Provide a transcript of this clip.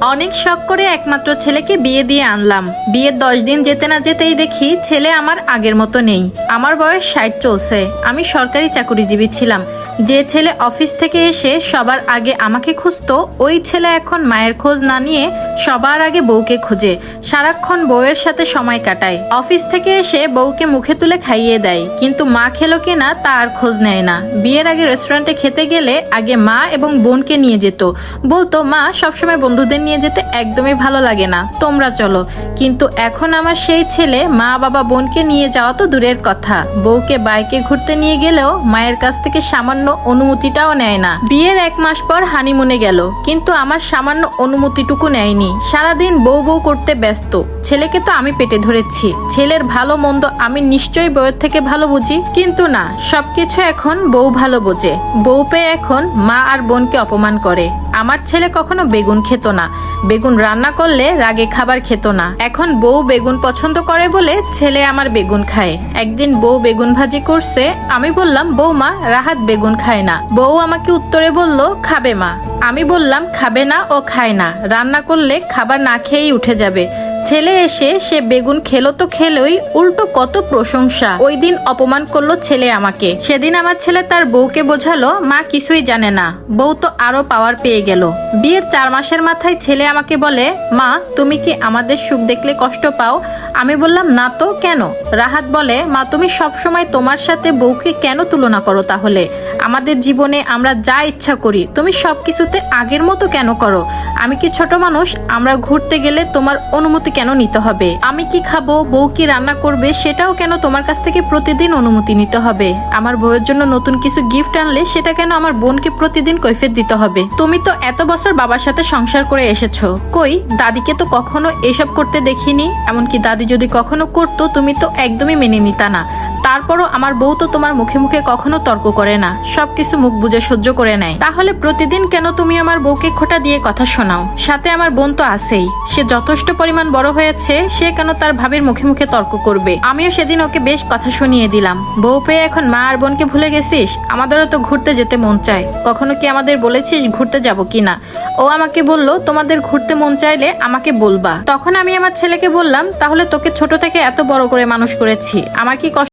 অনেক শখ করে একমাত্র ছেলেকে বিয়ে দিয়ে আনলাম। বিয়ের 10 দিন যেতে না যেতেই দেখি ছেলে আমার আগের মতো নেই। আমার বয়স 60 চলছে। আমি সরকারি চাকরিজীবী ছিলাম। যে ছেলে অফিস থেকে এসে সবার আগে আমাকে খুঁজতো, ওই ছেলে এখন মায়ের খোঁজ না নিয়ে সবার আগে বউকে খোঁজে। সারাক্ষণ বউয়ের সাথে সময় কাটায়। অফিস থেকে এসে বউকে মুখে তুলে খাইয়ে দেয়, কিন্তু মা খেলো কিনা তার খোঁজ নেয় না। বিয়ের আগে রেস্টুরেন্টে খেতে গেলে আগে মা এবং বোনকে নিয়ে যেত। বলতো, মা সবসময় বন্ধুদের নিয়ে যেতে একদমই ভালো লাগে না, তোমরা চলো। কিন্তু এখন আমার সেই ছেলে মা বাবা বোনকে নিয়ে যাওয়া তো দূরের কথা, বউকে বাইকে ঘুরতে নিয়ে গেলেও মায়ের কাছ থেকে সামান্য অনুমতিটাও নেয় না। বিয়ের 1 মাস পর হানিমুনে গেল, কিন্তু আমার সামান্য অনুমতিটুকু নেয়নি। সারাদিন বউ বউ করতে ব্যস্ত। ছেলেকে তো আমি পেটে ধরেছি, ছেলের ভালো মন্দ আমি নিশ্চয়ই বউয়ের থেকে ভালো বুঝি, কিন্তু না, সবকিছু এখন বউ ভালো বোঝে। বউ পেয়ে এখন মা আর বোনকে অপমান করে। আমার ছেলে কখনো বেগুন খেত না, বেগুন রান্না করলে রাগে খাবার খেত না। এখন বউ বেগুন পছন্দ করে বলে ছেলে আমার বেগুন খায়। একদিন বউ বেগুন ভাজি করছে, আমি বললাম, বৌমা রাহাত বেগুন খায় না। বউ আমাকে উত্তরে বলল, খাবে মা। আমি বললাম, খাবে না ও খায় না, রান্না করলে খাবার না খেয়েই উঠে যাবে। ছেলে এসে সে বেগুন খেলো তো খেলোই, উল্টো কত প্রশংসা। ওই দিন অপমান করলো ছেলে আমাকে। সেদিন আমার ছেলে তার বউকে বোঝালো, মা কিছুই জানে না। বউ তো আরো পাওয়ার পেয়ে গেল। বিয়ের 4 মাসের মাথায় ছেলে আমাকে বলে, মা তুমি কি আমাদের সুখ দেখলে কষ্ট পাও? আমি বললাম, না তো, কেন? রাহাত বলে, মা তুমি সবসময় তোমার সাথে বউকে কেন তুলনা করো? তাহলে আমাদের জীবনে আমরা যা ইচ্ছা করি, তুমি সবকিছুতে আগের মতো কেন করো? আমি কি ছোট মানুষ? আমরা ঘুরতে গেলে তোমার অনুমতি কেন নিতে হবে? আমি কি খাবো, বউ কি রান্না করবে, সেটাও কেন তোমার কাছ থেকে প্রতিদিন অনুমতি নিতে হবে? আমার বউয়ের জন্য নতুন কিছু গিফট আনলে সেটা কেন আমার বোনকে প্রতিদিন কৈফিয়ত দিতে হবে? তুমি তো এত বছর বাবার সাথে সংসার করে এসেছো, কই দাদিকে তো কখনো এসব করতে দেখিনি। এমনকি দাদি যদি কখনো করতো তুমি তো একদমই মেনে নিতা না। তারপরও আমার বউ তো তোমার মুখে মুখে কখনো তর্ক করে না, সবকিছু মুখ বুঝে সহ্য করে নেয়। তাহলে প্রতিদিন কেন তুমি আমার বউকে খোঁটা দিয়ে কথা শোনাও? সাথে আমার বোন তো আছেই, সে যথেষ্ট পরিমাণ বড় হয়েছে, সে কেন তার ভাবির মুখে মুখে তর্ক করবে? আমিও সেদিন ওকে বেশ কথা শুনিয়ে দিলাম। বউ পেয়ে এখন মা আর বোনকে ভুলে গেছিস? আমাদেরও তো ঘুরতে যেতে মন চায়। কখনো কি আমাদের বলেছিস ঘুরতে যাব কিনা? ও আমাকে বলল, তোমাদের ঘুরতে মন চাইলে আমাকে বলবা। তখন আমি আমার ছেলেকে বললাম, তাহলে তোকে ছোট থেকে এত বড় করে মানুষ করেছি, আমার কি কষ্ট